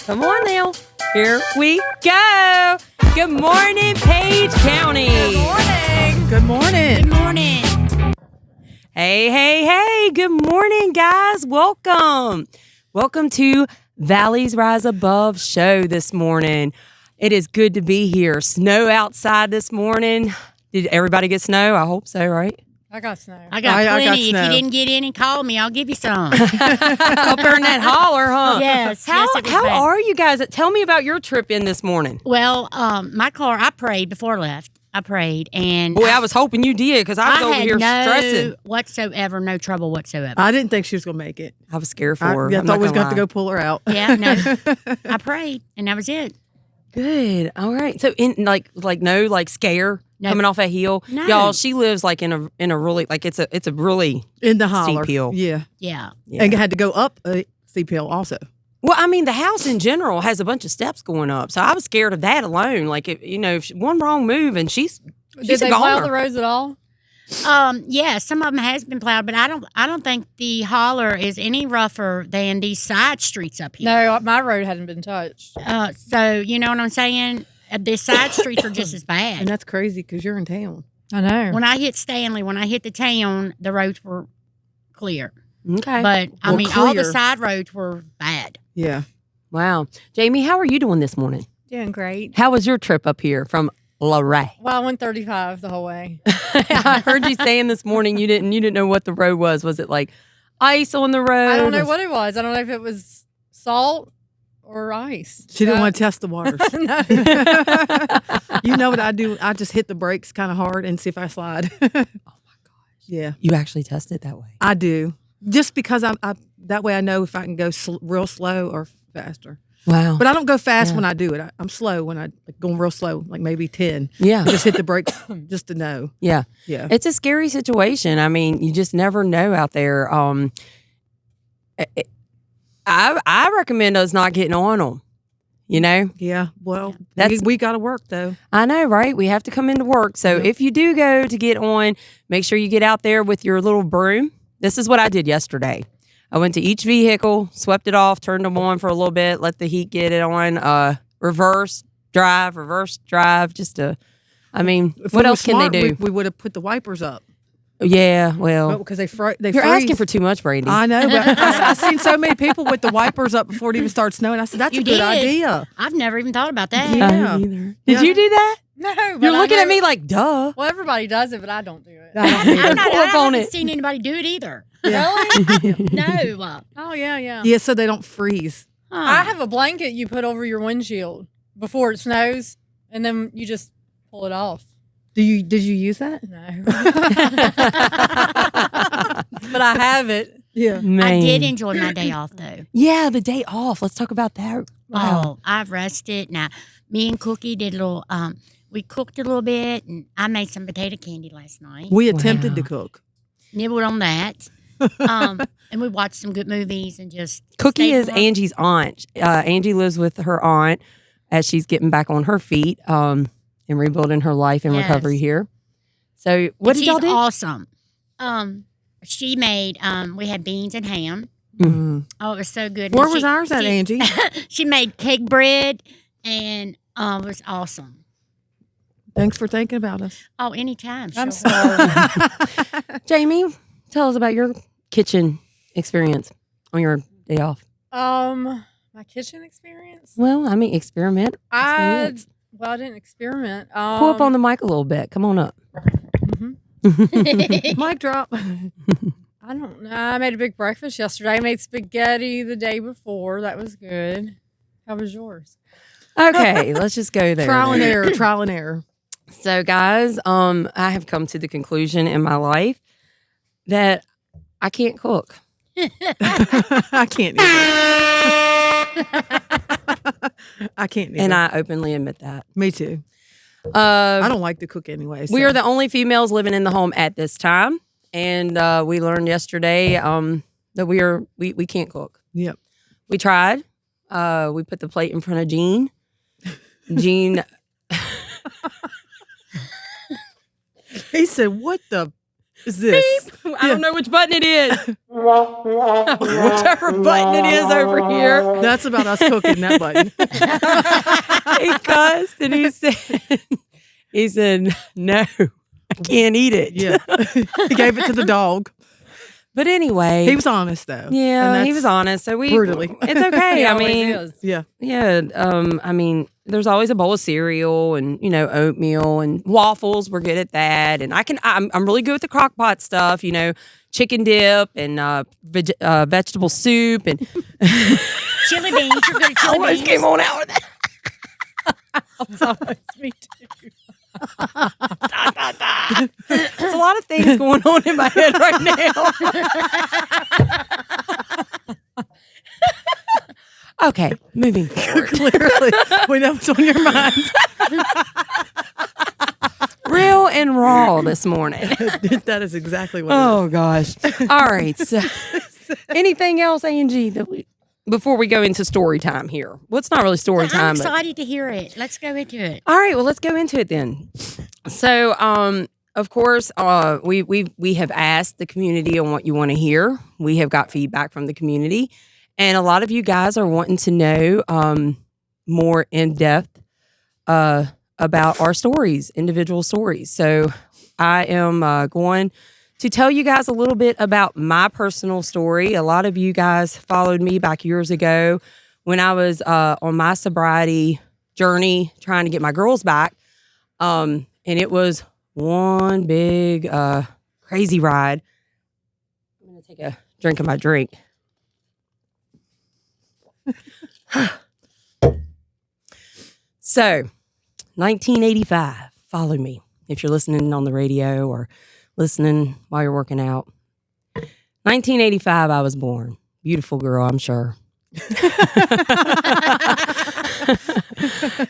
Come on now. Here we go. Good morning, Page County. Good morning. Good morning. Good morning. Hey. Good morning, guys. Welcome. Welcome to Valleys Rise Above show this morning. It is good to be here. Snow outside this morning. Did everybody get snow? I hope so, right? I got snow. I got plenty. snow. If you didn't get any, call me. I'll give you some. Up there in that holler, huh? Yes. How it was bad. are you guys? Tell me about your trip in this morning. Well, my car, I prayed before I left. I prayed. And Boy, I was hoping you did because I was over had here stressing. no trouble whatsoever. I didn't think she was going to make it. I was scared for her. I I'm thought not we was gonna going to lie. go pull her out. Yeah, no. I prayed, and that was it. Good. All right. So in like no scare No. coming off a hill. No. Y'all, she lives like in a really it's a really In the holler. steep hill. Yeah. Yeah. Yeah. And had to go up a steep hill also. Well, I mean, the house in general has a bunch of steps going up, so I was scared of that alone. Like if one wrong move and she's Did they a plow goner. the roads at all? Yeah, some of them has been plowed, but I don't think the holler is any rougher than these side streets up here. No, my road hadn't been touched. So you know what I'm saying? The side streets are just as And bad. that's crazy because you're in town. I know. When I hit Stanley, when I hit the town, the roads were clear. Okay. But I Well, mean, all the clear. side roads were bad. Yeah. Wow. Jamie, how are you doing this morning? Doing great. How was your trip up here from Luray? Well, I went 35 the whole way. I heard you saying this morning you didn't know what the road was. Was it like ice on the road? I don't know what it was. I don't know if it was salt or ice. She didn't want to test the waters. No. You know what I do? I just hit the brakes kind of hard and see if I slide. Oh my gosh. Yeah. You actually test it that way. I do. Just because I that way I know if I can go real slow or faster. Wow. But I don't go fast Yeah. when I do it. I'm slow when I going real slow, like maybe 10. Yeah. Just hit the brakes just to know. Yeah. Yeah. It's a scary situation. I mean, you just never know out there. I recommend us not getting on them. You know, Yeah. Well, That's- we got to work though. I know, right? We have to come into work. So Yep. if you do go to get on, make sure you get out there with your little broom. This is what I did yesterday. I went to each vehicle, swept it off, turned them on for a little bit, let the heat get it on. Reverse drive. Just to, I mean, If what we else were can they smart, do? We would have put the wipers up. Yeah, well, Because they you're freeze. asking for too much, Brandy. I know, but I've seen so many people with the wipers up before it even starts snowing. I said, that's You a good did. idea. I've never even thought about that. Yeah. I don't either. Yeah. Did you do that? No, but You're I looking know- at me like, duh. Well, everybody does it, but I don't do it. I don't either. I Pull up on haven't it. seen anybody do it either. Really? No. Oh, yeah. Yeah, so they don't freeze. I have a blanket you put over your windshield before it snows, and then you just pull it off. Did you use that? No. But I have it. Yeah. Man. I did enjoy my day off though. Yeah, the day off. Let's talk about that. Oh, I've rested. Now, me and Cookie did a little, we cooked a little bit, and I made some potato candy last night. We attempted Wow. to cook. Nibbled on that. And we watched some good movies and just. Cookie stayed is warm. Angie's aunt. Angie lives with her aunt as she's getting back on her feet and rebuilding her life and Yes. recovery here. So what did y'all She's do? awesome. She made, we had beans and ham. Mm. Oh, it was so good. Where And was ours at, Angie? She made cake bread and it was awesome. Thanks for thinking about us. Oh, anytime. I'm sure. sorry. Jamie, tell us about your kitchen experience on your day off. My kitchen experience? Well, I mean, experiment. I Experience. didn't experiment. Pull up on the mic a little bit. Come on up. mhm. Mic drop. I don't know. I made a big breakfast yesterday. I made spaghetti the day before. That was good. How was yours? Okay, let's just go there. Trial and then. error. Trial and error. So, guys, I have come to the conclusion in my life that I can't cook. I can't either. I can't either. And I openly admit that. Me too. I I don't like to cook anyway. We so. are the only females living in the home at this time. And we learned yesterday that we can't cook. Yep. We tried. We put the plate in front of Jean. Jean, He said, "What the is this?" I don't know which button it is. Whichever button it is over here. That's about us cooking that button. He cussed and he said, no, I can't eat it. Yeah. He gave it to the dog. But anyway. He was honest, though. Yeah, And he was honest. So brutally. it's okay. He I always mean, is. Yeah. yeah. I mean, there's always a bowl of cereal and, oatmeal and waffles. We're good at that. And I'm really good with the crock pot stuff, chicken dip and vegetable soup and Chili beans. You're good at chili almost beans. came on out with that. Me too. There's a lot of things going on in my head right now. Okay, moving forward. Clearly. We know what's on your mind. Real and raw this morning. That is exactly what Oh, gosh. All right. So, anything else, Angie, before we go into story time here? Well, it's not really story I'm time. But, excited to hear it. Let's go into it. all right. Well, let's go into it then. So, of course, we have asked the community on what you want to hear. We have got feedback from the community. And a lot of you guys are wanting to know more in depth about our stories, individual stories. So I am going to tell you guys a little bit about my personal story. A lot of you guys followed me back years ago when I was on my sobriety journey trying to get my girls back. And it was one big crazy ride. I'm going to take a drink of my drink. So, 1985, follow me if you're listening on the radio or listening while you're working out. 1985, I was born. Beautiful girl, I'm sure.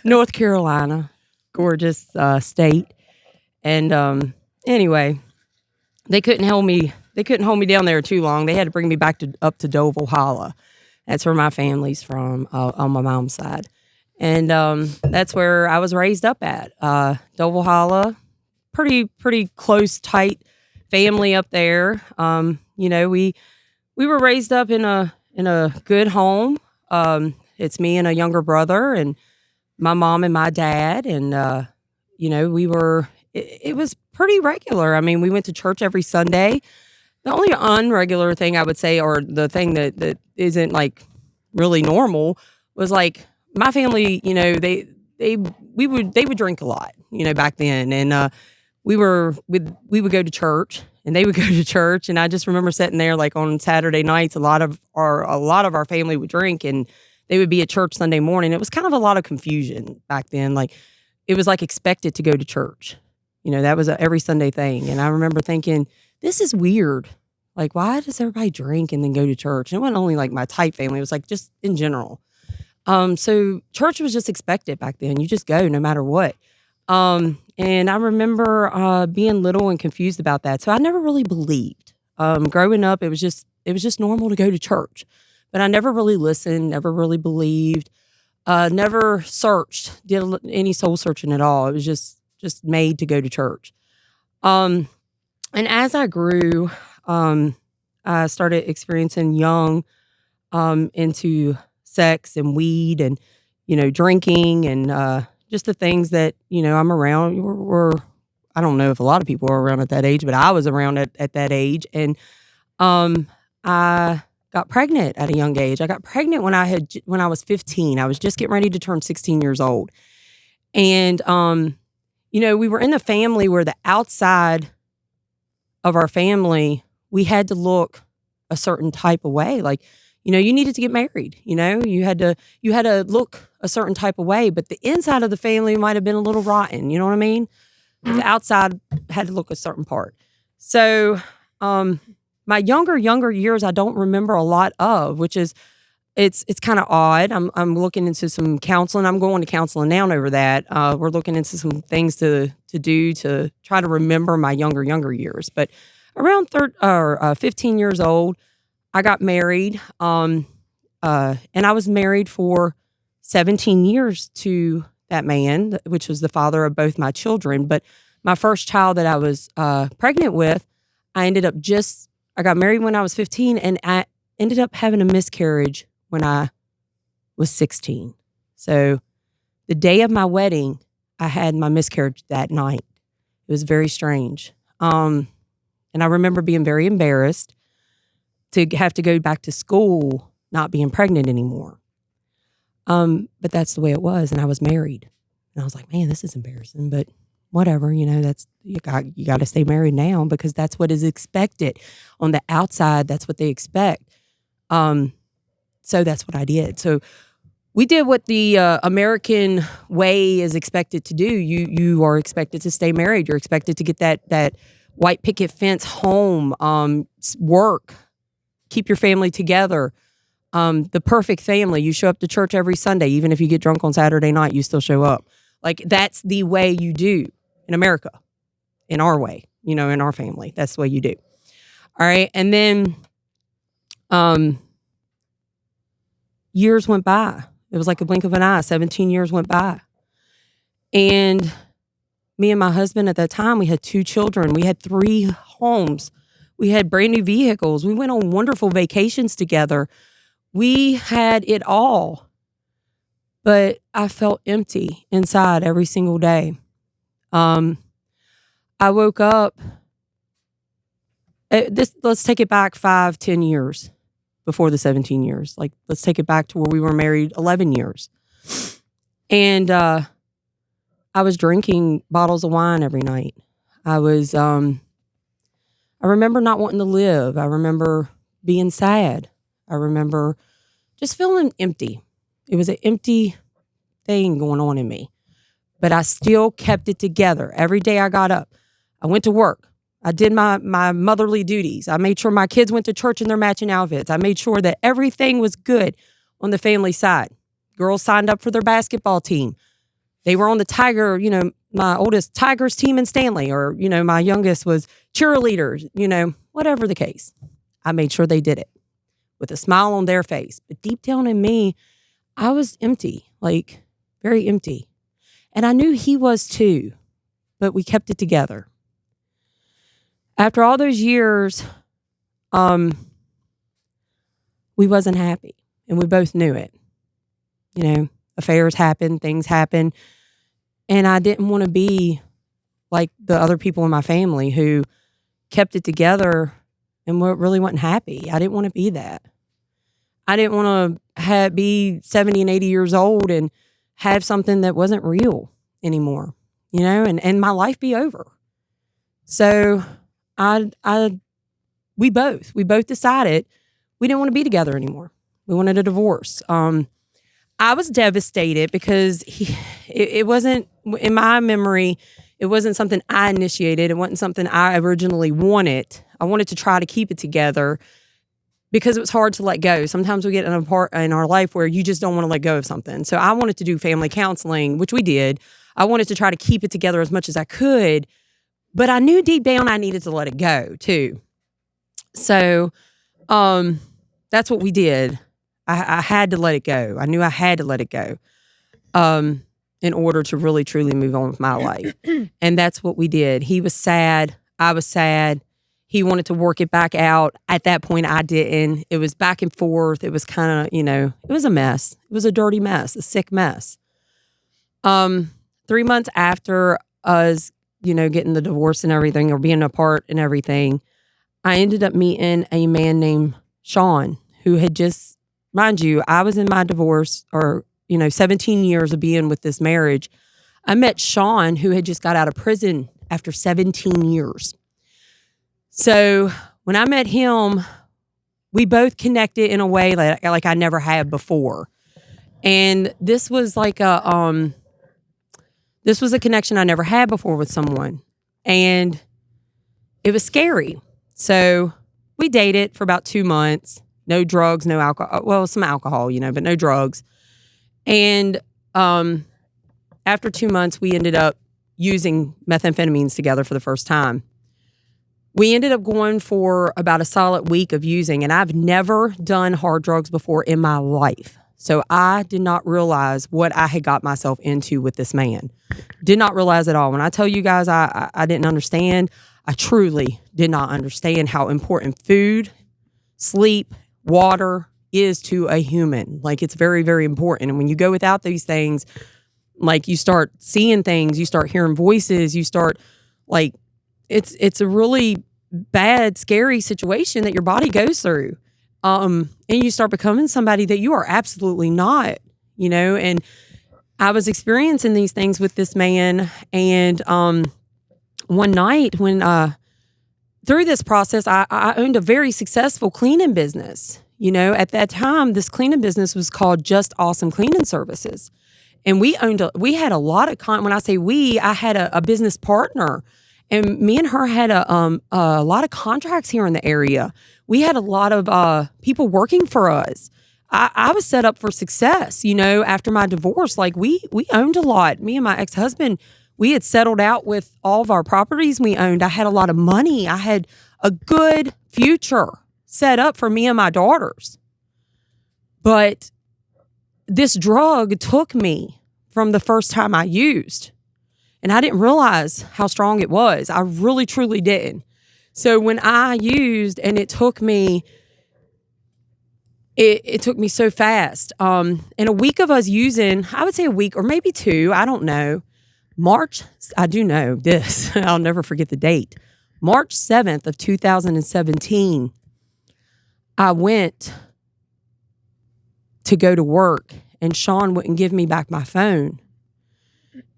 North Carolina, gorgeous state. And anyway, they couldn't hold me down there too long. They had to bring me back up to Dovell Holla. That's where my family's from on my mom's side. And that's where I was raised up at. Dovell Holla, pretty close, tight family up there. We were raised up in a good home. It's me and a younger brother and my mom and my dad. And, it was pretty regular. I mean, we went to church every Sunday. The only unregular thing I would say, or the thing that isn't like really normal, was like my family. They would drink a lot. Back then, and we would go to church, and they would go to church, and I just remember sitting there like on Saturday nights. A lot of our family would drink, and they would be at church Sunday morning. It was kind of a lot of confusion back then. Like it was like expected to go to church. That was a every Sunday thing, and I remember thinking, this is weird. Like, why does everybody drink and then go to church? And it wasn't only like my type family. It was like just in general. So church was just expected back then. You just go no matter what. And I remember being little and confused about that. So I never really believed. Growing up, it was just normal to go to church. But I never really listened, never really believed, never searched, did any soul searching at all. It was just made to go to church. And as I grew, I started experiencing young into sex and weed and, drinking and just the things that, I'm around. I don't know if a lot of people are around at that age, but I was around at that age. And I got pregnant at a young age. I got pregnant when I was 15. I was just getting ready to turn 16 years old. And, we were in a family where the outside of our family, we had to look a certain type of way. Like, you needed to get married, you had to look a certain type of way, but the inside of the family might have been a little rotten. You know what I mean? But the outside had to look a certain part. So, my younger years, I don't remember a lot of, which is, it's kind of odd. I'm looking into some counseling. I'm going to counseling now over that. We're looking into some things to do to try to remember my younger years. But around 15 years old, I got married. And I was married for 17 years to that man, which was the father of both my children. But my first child that I was pregnant with, I I got married when I was 15, and I ended up having a miscarriage when I was 16. So the day of my wedding, I had my miscarriage that night. It was very strange. And I remember being very embarrassed to have to go back to school not being pregnant anymore. But that's the way it was, and I was married. And I was like, man, this is embarrassing, but whatever, that's you got to stay married now because that's what is expected. On the outside, that's what they expect. So that's what I did. So we did what the American way is expected to do. You are expected to stay married. You're expected to get that white picket fence home, work, keep your family together. The perfect family. You show up to church every Sunday. Even if you get drunk on Saturday night, you still show up. Like, that's the way you do in America, in our way, in our family. That's the way you do. All right. And then years went by. It was like a blink of an eye. 17 years went by. And me and my husband at that time, we had 2 children. We had 3 homes. We had brand new vehicles. We went on wonderful vacations together. We had it all. But I felt empty inside every single day. I woke up. Let's take it back 5-10 years before the 17 years. Like, let's take it back to where we were married 11 years. And I was drinking bottles of wine every night. I remember not wanting to live. I remember being sad. I remember just feeling empty. It was an empty thing going on in me. But I still kept it together. Every day I got up. I went to work. I did my motherly duties. I made sure my kids went to church in their matching outfits. I made sure that everything was good on the family side. Girls signed up for their basketball team. They were on the Tiger, my oldest Tigers team in Stanley, or, my youngest was cheerleaders, whatever the case. I made sure they did it with a smile on their face. But deep down in me, I was empty, like very empty. And I knew he was too, but we kept it together. After all those years, we wasn't happy, and we both knew it. Affairs happen, things happen, and I didn't want to be like the other people in my family who kept it together and really wasn't happy. I didn't want to be that. I didn't want to be 70 and 80 years old and have something that wasn't real anymore, and my life be over. So we both decided we didn't want to be together anymore. We wanted a divorce. I was devastated because it wasn't, in my memory, it wasn't something I initiated. It wasn't something I originally wanted. I wanted to try to keep it together because it was hard to let go. Sometimes we get in a part in our life where you just don't want to let go of something. So I wanted to do family counseling, which we did. I wanted to try to keep it together as much as I could, but I knew deep down I needed to let it go too. So that's what we did. I had to let it go. I knew I had to let it go in order to really, truly move on with my life. And that's what we did. He was sad. I was sad. He wanted to work it back out. At that point, I didn't. It was back and forth. It was kind of, it was a mess. It was a dirty mess, a sick mess. 3 months after us, getting the divorce and everything, or being apart and everything, I ended up meeting a man named Sean, who had just, mind you, I was in my divorce, or 17 years of being with this marriage. I met Sean, who had just got out of prison after 17 years. So when I met him, we both connected in a way like I never had before. And this was like a connection I never had before with someone. And it was scary. So we dated for about 2 months. No drugs, no alcohol. Well, some alcohol, but no drugs. And after 2 months, we ended up using methamphetamines together for the first time. We ended up going for about a solid week of using, and I've never done hard drugs before in my life. So I did not realize what I had got myself into with this man. Did not realize at all. When I tell you guys I didn't understand, I truly did not understand how important food, sleep, water is to a human. Like, it's very, very important. And when you go without these things, like, you start seeing things, you start hearing voices, you start, like, it's a really bad, scary situation that your body goes through. And you start becoming somebody that you are absolutely not, and I was experiencing these things with this man. And one night when through this process, I owned a very successful cleaning business. At that time, this cleaning business was called Just Awesome Cleaning Services. And we had a lot of when I say we, I had a business partner, and me and her had a lot of contracts here in the area. We had a lot of people working for us. I was set up for success, after my divorce. Like, we owned a lot. Me and my ex-husband, we had settled out with all of our properties we owned. I had a lot of money. I had a good future set up for me and my daughters. But this drug took me from the first time I used. And I didn't realize how strong it was. I really, truly didn't. So when I used, and it took me so fast. In a week of us using, I would say a week or maybe two, I don't know. I do know this. I'll never forget the date. March 7th of 2017, I went to go to work, and Sean wouldn't give me back my phone.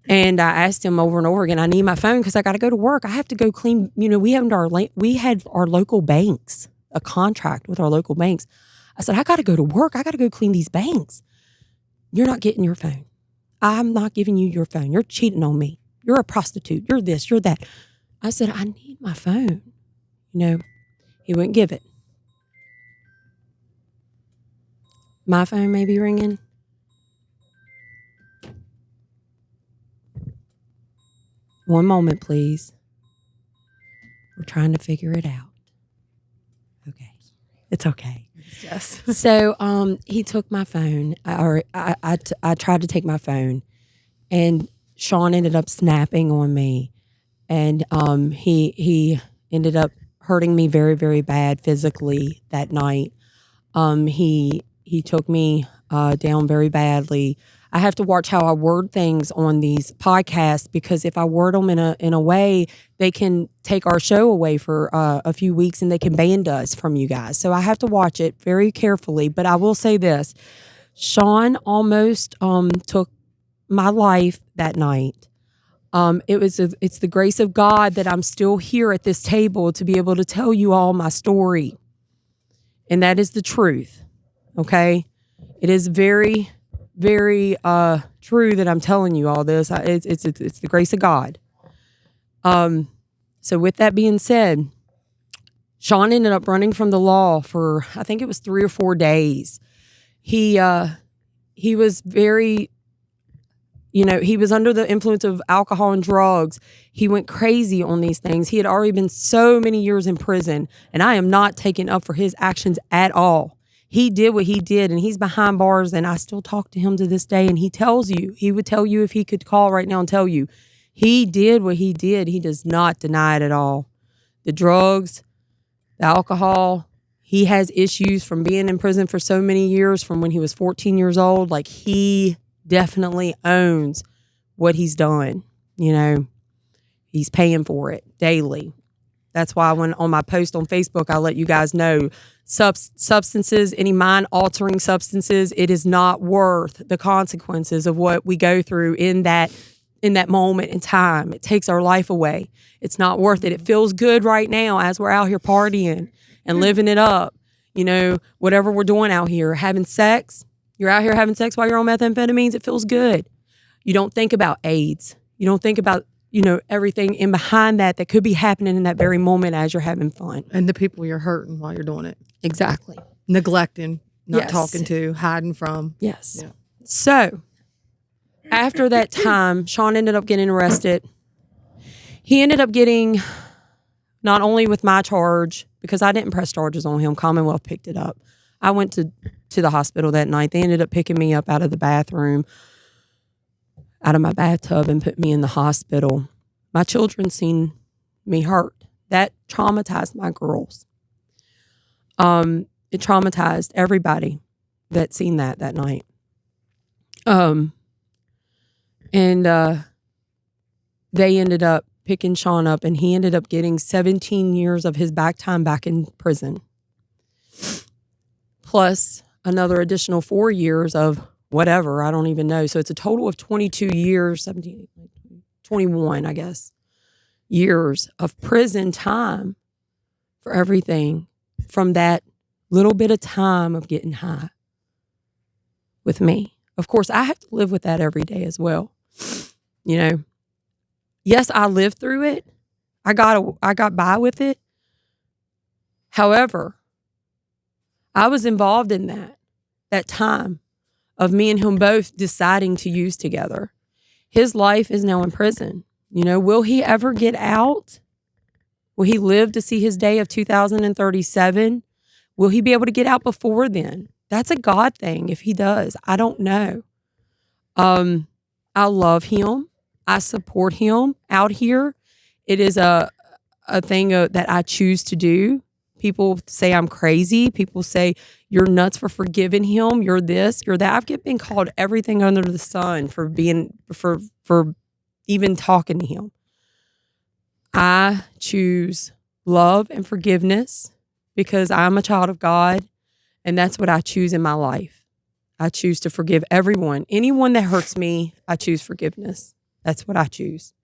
And I asked him over and over again, I need my phone because I got to go to work. I have to go clean. We had our local banks, a contract with our local banks. I said, I got to go to work. I got to go clean these banks. You're not getting your phone. I'm not giving you your phone. You're cheating on me. You're a prostitute. You're this, you're that. I said, I need my phone. He wouldn't give it. My phone may be ringing. One moment, please. We're trying to figure it out. Okay. It's okay. Yes. So he took my phone, I tried to take my phone, and Sean ended up snapping on me, and he ended up hurting me very, very bad physically that night. He took me down very badly. I have to watch how I word things on these podcasts, because if I word them in a way, they can take our show away for a few weeks, and they can ban us from you guys. So I have to watch it very carefully. But I will say this: Sean almost took my life that night. It's the grace of God that I'm still here at this table to be able to tell you all my story, and that is the truth. Okay, it is very, very true that I'm telling you all this. It's the grace of God. So with that being said, Sean ended up running from the law for, I think it was 3 or 4 days. He was very, he was under the influence of alcohol and drugs. He went crazy on these things. He had already been so many years in prison, and I am not taking up for his actions at all. He did what he did, and he's behind bars, and I still talk to him to this day, and he would tell you if he could call right now and tell you, he did what he did. He does not deny it at all. The drugs, the alcohol, he has issues from being in prison for so many years, from when he was 14 years old. Like, he definitely owns what he's done. He's paying for it daily. That's why when on my post on Facebook, I let you guys know, substances, any mind-altering substances, it is not worth the consequences of what we go through in that moment in time. It takes our life away. It's not worth it. It feels good right now as we're out here partying and living it up. Whatever we're doing out here, having sex. You're out here having sex while you're on methamphetamines. It feels good. You don't think about AIDS. You don't think about everything in behind that could be happening in that very moment as you're having fun. And the people you're hurting while you're doing it. Exactly. Neglecting, not Yes. talking to, hiding from. Yes. Yeah. So after that time, Sean ended up getting arrested. He ended up getting, not only with my charge, because I didn't press charges on him, Commonwealth picked it up. I went to the hospital that night. They ended up picking me up out of the bathroom, out of my bathtub, and put me in the hospital. My children seen me hurt. That traumatized my girls. It traumatized everybody that seen that night. And they ended up picking Sean up, and he ended up getting 17 years of his back time back in prison, plus another additional 4 years of whatever, I don't even know. So it's a total of 22 years, 17, 21, I guess, years of prison time for everything from that little bit of time of getting high with me. Of course, I have to live with that every day as well. You know, yes, I lived through it. I got by with it. However, I was involved in that time of me and him both deciding to use together. His life is now in prison. You know, will he ever get out? Will he live to see his day of 2037? Will he be able to get out before then? That's a God thing if he does. I don't know. I love him. I support him out here. It is a thing that I choose to do. People say I'm crazy. People say you're nuts for forgiving him. You're this, you're that. I've been called everything under the sun for even talking to him. I choose love and forgiveness because I'm a child of God, and that's what I choose in my life. I choose to forgive everyone. Anyone that hurts me, I choose forgiveness. That's what I choose.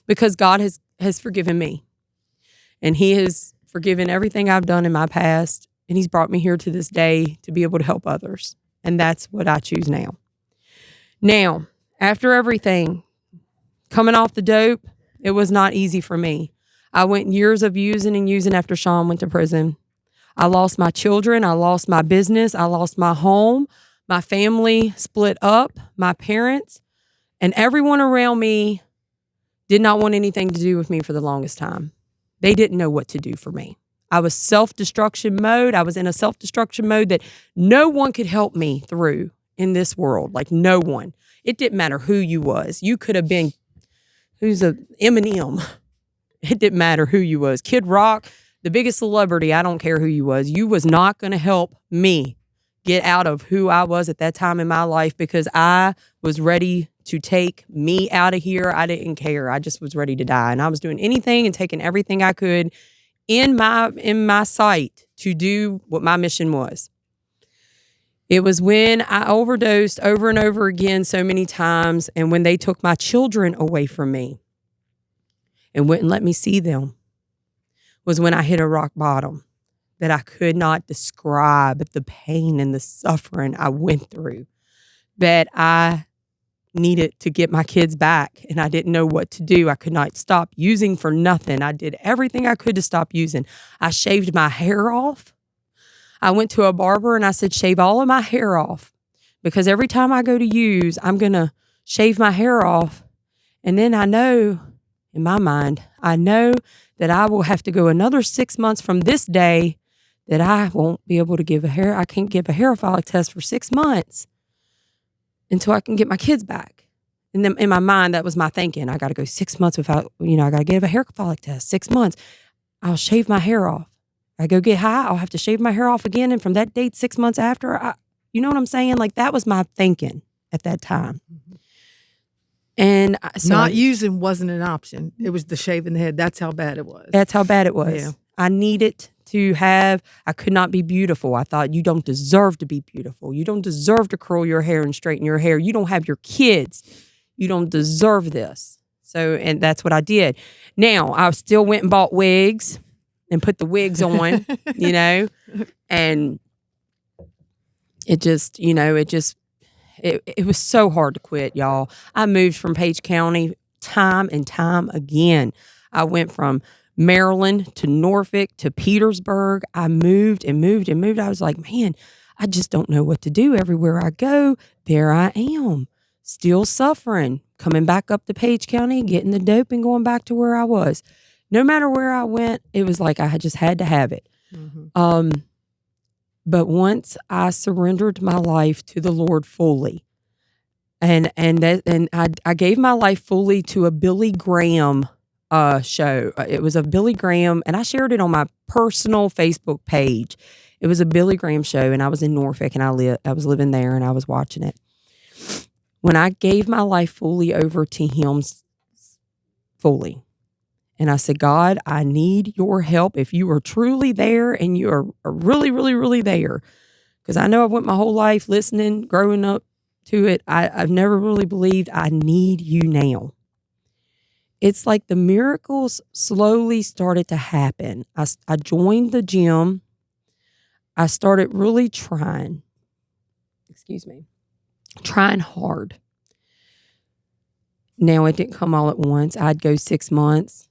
Because God has forgiven me. And he has forgiven everything I've done in my past. And he's brought me here to this day to be able to help others. And that's what I choose now. Now, after everything, coming off the dope, it was not easy for me. I went years of using after Sean went to prison. I lost my children. I lost my business. I lost my home. My family split up. My parents and everyone around me did not want anything to do with me for the longest time. They didn't know what to do for me. I was self-destruction mode. I was in a self-destruction mode that no one could help me through in this world. Like no one. It didn't matter who you was. You could have been, who's a Eminem. It didn't matter who you was. Kid Rock, the biggest celebrity, I don't care who you was. You was not going to help me get out of who I was at that time in my life because I was ready to take me out of here. I didn't care. I just was ready to die. And I was doing anything and taking everything I could in my sight to do what my mission was. It was when I overdosed over and over again so many times, and when they took my children away from me and wouldn't let me see them, was when I hit a rock bottom that I could not describe the pain and the suffering I went through, that I needed to get my kids back, and I didn't know what to do. I could not stop using for nothing. I did everything I could to stop using. I shaved my hair off. I went to a barber and I said, shave all of my hair off, because every time I go to use, I'm going to shave my hair off. And then I know, in my mind, I know that I will have to go another 6 months from this day that I won't be able to I can't give a hair follicle test for 6 months until I can get my kids back. And then in my mind, that was my thinking. I got to go 6 months without, I got to give a hair follicle test, 6 months. I'll shave my hair off. I go get high, I'll have to shave my hair off again. And from that date, 6 months after, you know what I'm saying? Like that was my thinking at that time. And so using wasn't an option. It was the shaving the head. That's how bad it was. That's how bad it was. Yeah. I needed to I could not be beautiful. I thought, you don't deserve to be beautiful. You don't deserve to curl your hair and straighten your hair. You don't have your kids. You don't deserve this. So, and that's what I did. Now, I still went and bought wigs and put the wigs on, and it was so hard to quit, y'all. I moved from Page County time and time again. I went from Maryland to Norfolk to Petersburg. I moved and moved and moved. I was like, man, I just don't know what to do. Everywhere I go, there I am, still suffering, coming back up to Page County, getting the dope and going back to where I was. No matter where I went, it was like I just had to have it. Mm-hmm. But once I surrendered my life to the Lord fully, and I gave my life fully to a Billy Graham show. It was a Billy Graham, and I shared it on my personal Facebook page. It was a Billy Graham show, and I was in Norfolk, and I was living there, and I was watching it. When I gave my life fully over to him, fully, and I said, God, I need your help. If you are truly there and you are really, really, really there, because I know I went my whole life listening, growing up to it. I've never really believed. I need you now. It's like the miracles slowly started to happen. I joined the gym. I started really trying hard. Now, it didn't come all at once. I'd go 6 months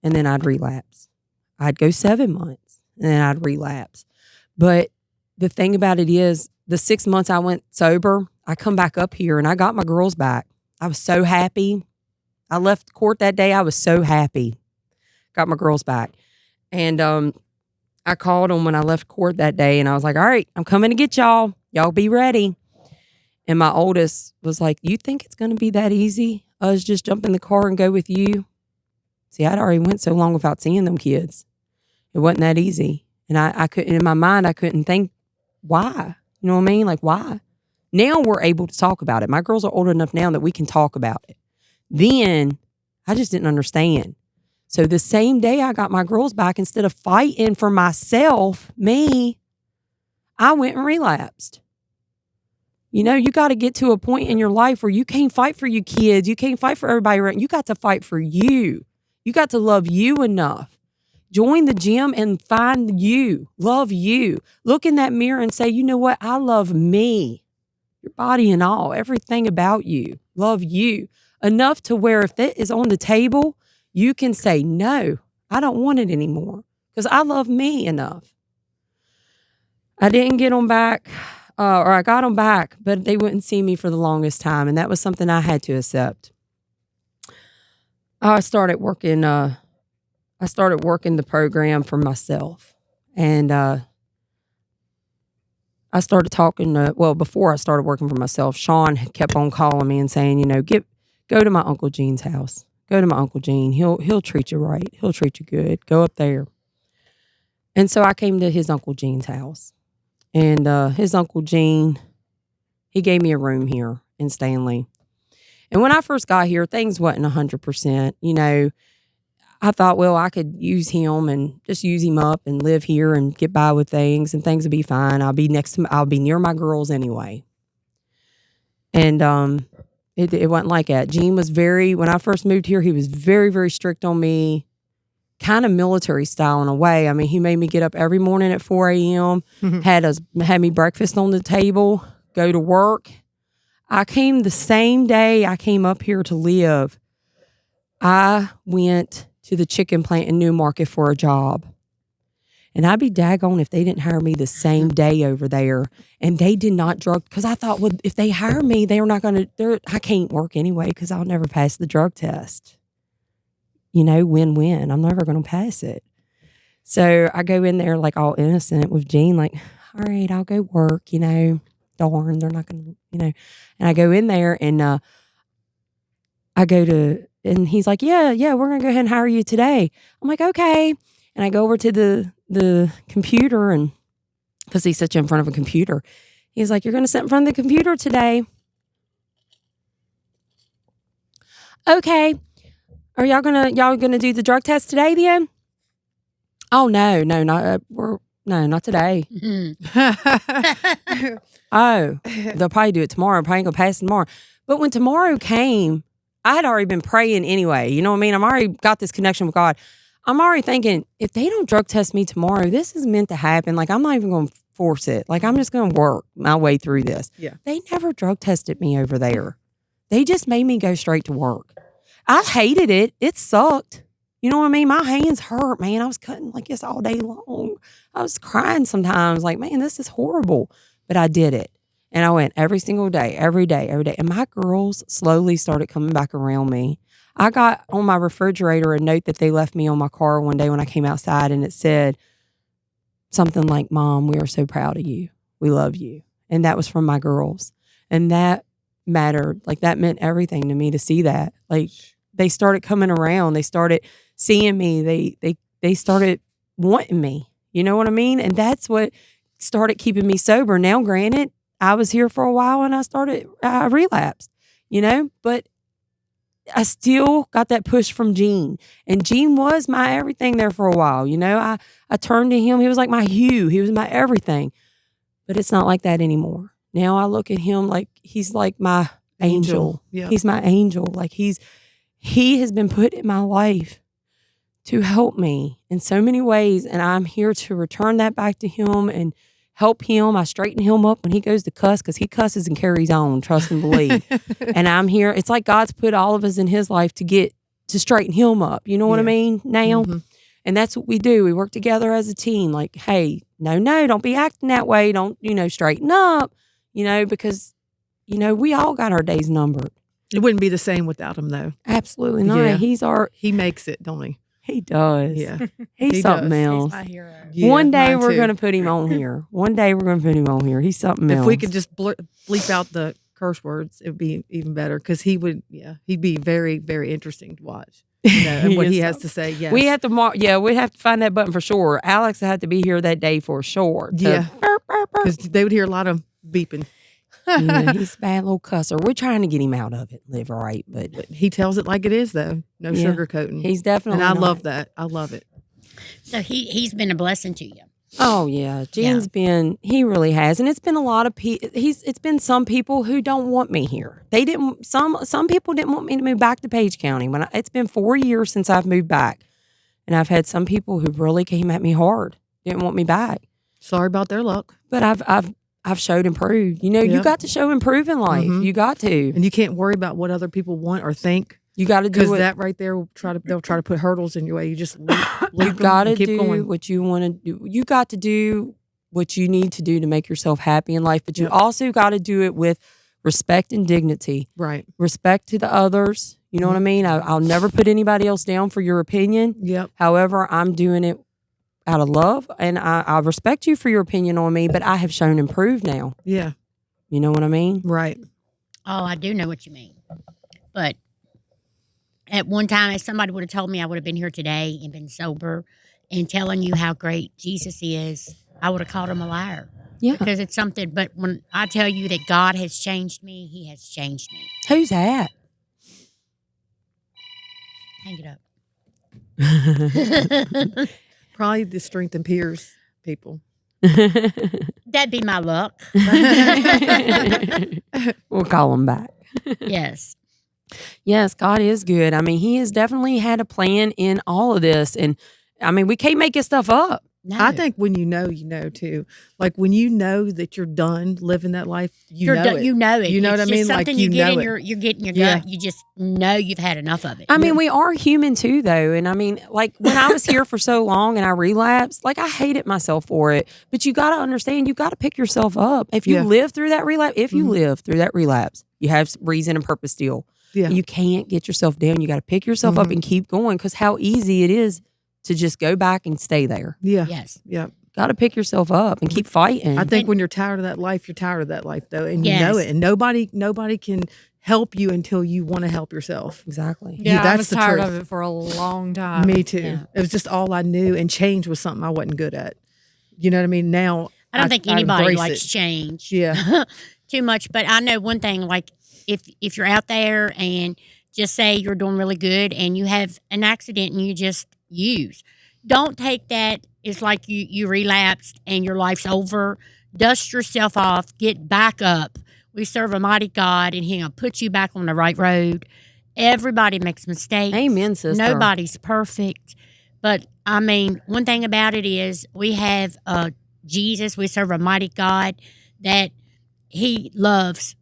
and then I'd relapse. I'd go 7 months and then I'd relapse. But the thing about it is, the 6 months I went sober, I come back up here and I got my girls back. I was so happy. I left court that day. I was so happy. Got my girls back. And I called them when I left court that day and I was like, all right, I'm coming to get y'all. Y'all be ready. And my oldest was like, you think it's going to be that easy? Us just jump in the car and go with you? See, I'd already went so long without seeing them kids. It wasn't that easy. And I couldn't, in my mind, I couldn't think why. You know what I mean? Like, why? Now we're able to talk about it. My girls are old enough now that we can talk about it. Then I just didn't understand. So the same day I got my girls back, instead of fighting for myself, I went and relapsed. You know, you got to get to a point in your life where you can't fight for your kids. You can't fight for everybody around. You got to fight for you. You got to love you enough. Join the gym and find you. Love you. Look in that mirror and say, you know what? I love me. Your body and all. Everything about you. Love you. Enough to where if that is on the table, you can say, no, I don't want it anymore. Because I love me enough. I didn't get them back. Or I got them back, but they wouldn't see me for the longest time. And that was something I had to accept. I started working the program for myself. And I started talking before I started working for myself, Sean kept on calling me and saying, you know, go to my Uncle Gene's house. Go to my Uncle Gene. He'll treat you right. He'll treat you good. Go up there. And so I came to his Uncle Gene's house. And his Uncle Gene, he gave me a room here in Stanley. And when I first got here, things wasn't 100%. You know, I thought, well, I could use him and just use him up and live here and get by with things, and things would be fine. I'll be near my girls anyway. And it wasn't like that. Gene was when I first moved here, he was very, very strict on me. Kind of military style in a way. I mean, he made me get up every morning at 4 a.m., had me breakfast on the table, go to work. I came the same day I came up here to live. I went to the chicken plant in Newmarket for a job. And I'd be daggone if they didn't hire me the same day over there. And they did not because I thought, well, if they hire me, they're not going to, I can't work anyway because I'll never pass the drug test. You know, win-win. I'm never going to pass it. So I go in there like all innocent with Gene, like, all right, I'll go work, you know, darn, they're not going to, you know. And I go in there and and he's like, yeah, we're going to go ahead and hire you today. I'm like, okay. And I go over to the computer, and because he sits in front of a computer, he's like, you're going to sit in front of the computer today. Okay. Are y'all gonna do the drug test today then? Oh no, not today. Oh, they'll probably do it tomorrow. Probably gonna pass it tomorrow. But when tomorrow came, I had already been praying anyway. You know what I mean? I'm already got this connection with God. I'm already thinking, if they don't drug test me tomorrow, this is meant to happen. Like, I'm not even gonna force it. Like, I'm just gonna work my way through this. Yeah. They never drug tested me over there. They just made me go straight to work. I hated it. It sucked. You know what I mean? My hands hurt, man. I was cutting like this all day long. I was crying sometimes like, man, this is horrible. But I did it. And I went every single day, every day. And my girls slowly started coming back around me. I got on my refrigerator a note that they left me on my car one day when I came outside, and it said something like, Mom, we are so proud of you. We love you. And that was from my girls. And that mattered. Like, that meant everything to me to see that. Like, they started coming around. They started seeing me, they started wanting me. You know what I mean? And that's what started keeping me sober. Now, granted, I was here for a while and I relapsed, but I still got that push from Gene. And Gene was my everything there for a while. I turned to him. He was like my Hugh. He was my everything. But it's not like that anymore. Now I look at him like he's like my angel. Yep. He's my angel. Like he has been put in my life to help me in so many ways. And I'm here to return that back to him and help him. I straighten him up when he goes to cuss because he cusses and carries on, trust and believe. And I'm here. It's like God's put all of us in his life to straighten him up. You know what I mean? Now. Mm-hmm. And that's what we do. We work together as a team. Like, hey, no, don't be acting that way. Don't, straighten up, because, we all got our days numbered. It wouldn't be the same without him, though. Absolutely not. Yeah. He makes it, don't he? He does. Yeah. He's He something does. else. He's my hero. Yeah, One day mine we're too. going to put him on here. One day we're going to put him on here. He's something else. If we could just bleep out the curse words, it would be even better because he'd be very, very interesting to watch. And what he has to say. Yes. We have to we'd have to find that button for sure. Alex had to be here that day for sure. Yeah. Because they would hear a lot of beeping. He's a bad little cusser. We're trying to get him out of it, live right, but He tells it like it is, though. No sugarcoating. he's definitely. And I not. love that. I love it. So he's been a blessing to you. Oh yeah, Gene's been. He really has, and it's been a lot of people. It's been some people who don't want me here. They didn't. Some people didn't want me to move back to Page County. It's been 4 years since I've moved back, and I've had some people who really came at me hard. Didn't want me back. Sorry about their luck. But I've showed and proved. You Yeah. got to show and prove in life. Mhm. You got to. And you can't worry about what other people want or think. You got to Because do it. that right there, they'll try to put hurdles in your way. You just leap You them got to and keep do going. what you want to do. You got to do what you need to do to make yourself happy in life. But you Yep. also got to do it with respect and dignity. Right. Respect to the others. You know what I mean? I'll never put anybody else down for your opinion. Yep. However, I'm doing it out of love, and I respect you for your opinion on me, but I have shown and proved now. Yeah. You know what I mean? Right. Oh, I do know what you mean. But at one time, if somebody would have told me I would have been here today and been sober and telling you how great Jesus is, I would have called him a liar. Yeah. Because it's something, but when I tell you that God has changed me, he has changed me. Who's that? Hang it up. Probably the Strength and Peers people. That'd be my luck. We'll call him back. Yes. Yes, God is good. I mean, he has definitely had a plan in all of this. And I mean, we can't make this stuff up. No. I think when you know too. Like when you know that you're done living that life, You're know done- it. You know it. You know It's what I just mean? Like something you get know in it. you're getting your Yeah. gut. You just know you've had enough of it. I mean, we are human too, though. And I mean, like when I was here for so long and I relapsed, like I hated myself for it. But you got to understand, you got to pick yourself up. If you Yeah. live through that relapse, you have reason and purpose still. Yeah. You can't get yourself down. You got to pick yourself up and keep going because how easy it is to just go back and stay there. Yeah. Yes. Yeah. Got to pick yourself up and keep fighting. I think when you're tired of that life, you're tired of that life though. And Yes. you know it. And nobody can help you until you want to help yourself. exactly. Yeah, I that's was the tired truth. of it for a long time. Me too. Yeah. It was just all I knew, and change was something I wasn't good at. You know what I mean? Now I don't think anybody embrace likes it. change. Yeah. Too much. But I know one thing, like if you're out there and just say you're doing really good and you have an accident and you just use, don't take that as like you relapsed and your life's over. Dust yourself off, get back up. We serve a mighty God and he'll put you back on the right road. Everybody makes mistakes. Amen, sister. Nobody's perfect. But I mean, one thing about it is we have Jesus, we serve a mighty God that he loves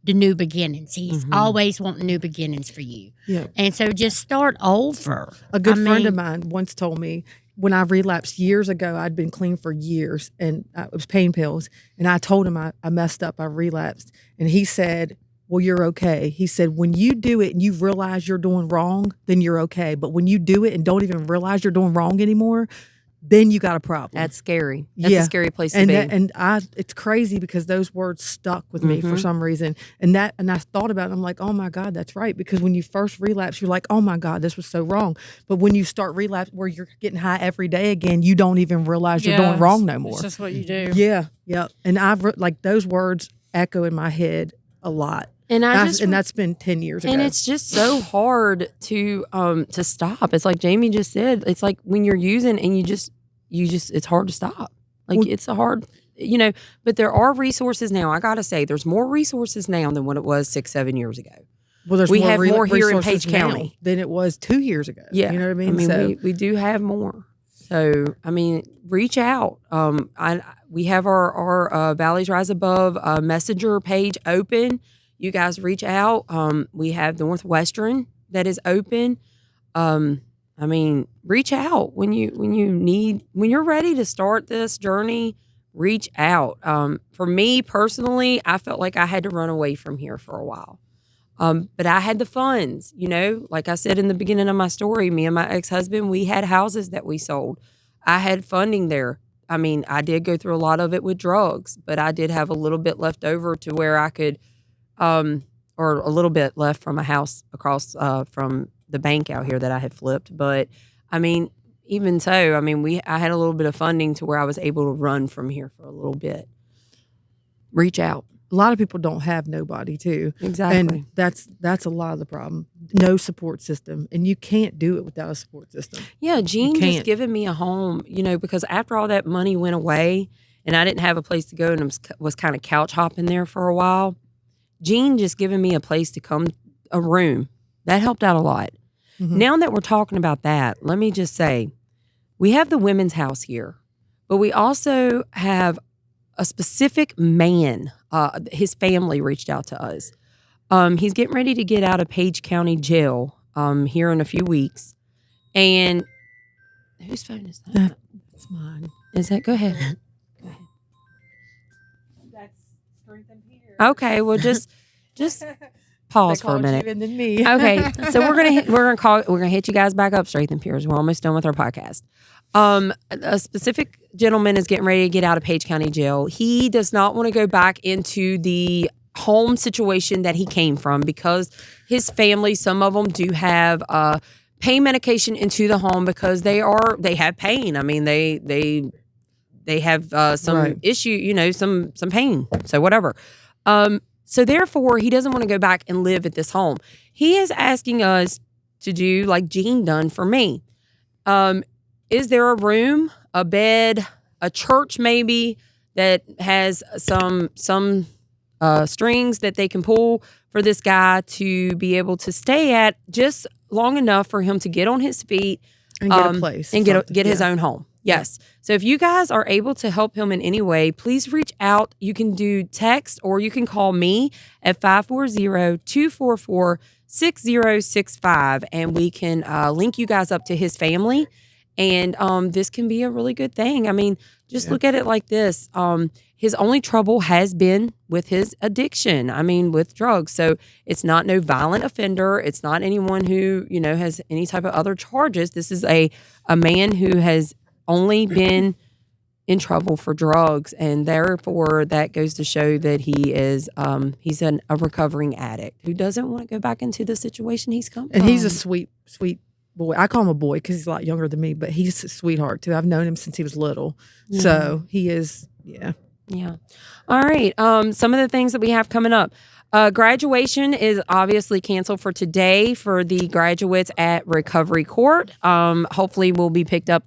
the new beginnings. He's always wanting new beginnings for you. Yeah. And so just start over. A good I friend mean, of mine once told me when I relapsed years ago, I'd been clean for years and it was pain pills. And I told him I messed up, I relapsed. And he said, well, you're okay. He said, when you do it and you realize you're doing wrong, then you're okay. But when you do it and don't even realize you're doing wrong anymore, then you got a problem. That's scary. That's a scary place to and be. It's crazy because those words stuck with me for some reason. And I thought about it. I'm like, oh my God, that's right. Because when you first relapse, you're like, oh my God, this was so wrong. But when you start relapse where you're getting high every day again, you don't even realize you're doing wrong no more. It's just what you do. Yeah. Yeah. And like those words echo in my head a lot. And that's been 10 years ago. And it's just so hard to stop. It's like Jamie just said. It's like when you're using and you just it's hard to stop. Like it's a hard, but there are resources now. I got to say there's more resources now than what it was 6-7 years ago. Well, we have more here in Page now County than it was 2 years ago. Yeah. You know what I mean? We do have more. So, reach out. We have our Valleys Rise Above messenger page open. You guys reach out. We have Northwestern that is open. Reach out when you're ready to start this journey. Reach out. For me personally, I felt like I had to run away from here for a while. But I had the funds, like I said in the beginning of my story, me and my ex-husband, we had houses that we sold. I had funding there. I did go through a lot of it with drugs, but I did have a little bit left over to where I could, or a little bit left from a house across from the bank out here that I had flipped. But even so, I had a little bit of funding to where I was able to run from here for a little bit. Reach out. A lot of people don't have nobody too. Exactly. And that's a lot of the problem. No support system. And you can't do it without a support system. Yeah, Jean just giving me a home, because after all that money went away and I didn't have a place to go and was kind of couch hopping there for a while, Jean just giving me a place to come, a room, that helped out a lot. Mm-hmm. Now that we're talking about that, let me just say, we have the women's house here, but we also have a specific man. His family reached out to us. He's getting ready to get out of Page County Jail here in a few weeks. And whose phone is that? That's mine. Is that? Go ahead. That's Strength and Peter. Okay, well just pause for a minute. And then me. Okay, so we're gonna hit you guys back up, Strength and Peers. We're almost done with our podcast. A specific gentleman is getting ready to get out of Page County Jail. He does not want to go back into the home situation that he came from because his family, some of them do have pain medication into the home because they have pain. They have some issue, some pain. So whatever. So therefore, he doesn't want to go back and live at this home. He is asking us to do like Jean done for me. Is there a room, a bed, a church maybe that has some strings that they can pull for this guy to be able to stay at just long enough for him to get on his feet and get a place and get his own home? Yes. So if you guys are able to help him in any way, please reach out. You can do text or you can call me at 540-244-6065 and we can link you guys up to his family. And this can be a really good thing. Look at it like this. His only trouble has been with his addiction. With drugs. So it's not no violent offender. It's not anyone who, has any type of other charges. This is a man who has only been in trouble for drugs. And therefore, that goes to show that he is, he's a recovering addict who doesn't want to go back into the situation he's come from. And he's a sweet boy. I call him a boy because he's a lot younger than me, but he's a sweetheart too. I've known him since he was little. Yeah. So he is, yeah. Yeah. All right. Some of the things that we have coming up. Graduation is obviously canceled for today for the graduates at Recovery Court. Hopefully we'll be picked up.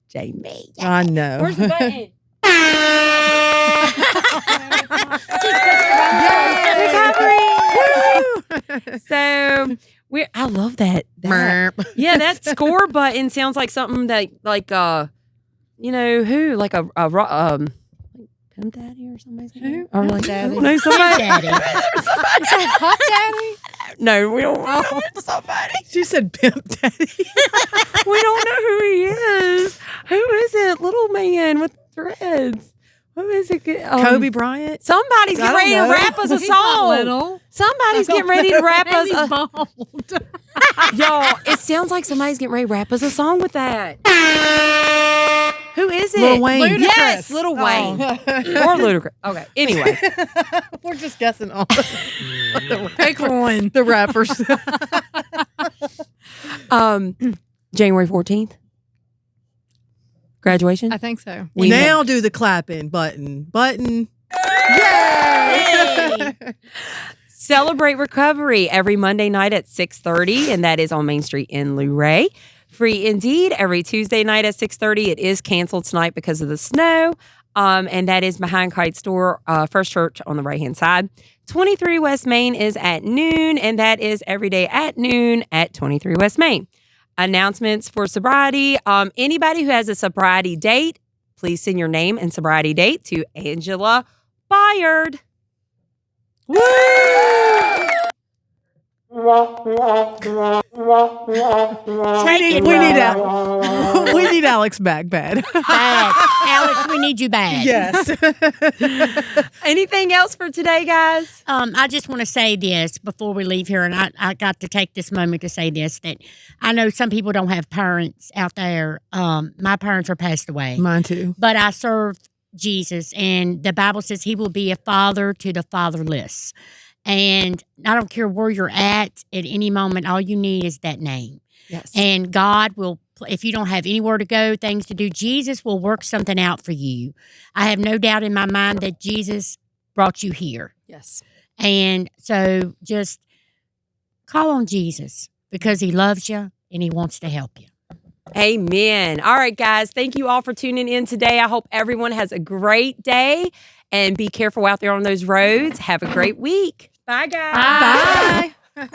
Jamie. I know. Where's the button? Recovery. So I love that. Yeah, that score button sounds like something that Pimp Daddy or something. Who? Or like Daddy. No, somebody. Daddy. Is that Hot Daddy? No, we don't know somebody. She said Pimp Daddy. We don't know who he is. Who is it? Little man with dreads. Who is it? Kobe Bryant. Somebody's getting ready to rap us a He's not song. little. Somebody's getting ready to rap us He's a bald. Y'all, it sounds like somebody's getting ready to rap us a song with that. Who is it? Lil Wayne. Yes, Little Wayne. Oh. Or Ludacris. Okay. Anyway. We're just guessing on Pick one. the rappers. January 14th. Graduation. I think so. We now do the clapping button. Yay! Celebrate Recovery every Monday night at 6:30, and that is on Main Street in Luray. Free Indeed every Tuesday night at 6:30. It is canceled tonight because of the snow, and that is behind Kite Store, First Church on the right-hand side. 23 West Main is at noon, and that is every day at noon at 23 West Main. Announcements for sobriety. Anybody who has a sobriety date, please send your name and sobriety date to Angela Byard. Woo! We need Alex back bad. Bad. Alex, we need you bad. Yes. Anything else for today, guys? I just want to say this before we leave here, and I got to take this moment to say this, that I know some people don't have parents out there. My parents are passed away. Mine too. But I serve Jesus, and the Bible says he will be a father to the fatherless. And I don't care where you're at any moment, all you need is that name. Yes. And God will, if you don't have anywhere to go, things to do, Jesus will work something out for you. I have no doubt in my mind that Jesus brought you here. Yes. And so just call on Jesus because he loves you and he wants to help you. Amen. All right, guys. Thank you all for tuning in today. I hope everyone has a great day and be careful out there on those roads. Have a great week. Bye, guys. Bye.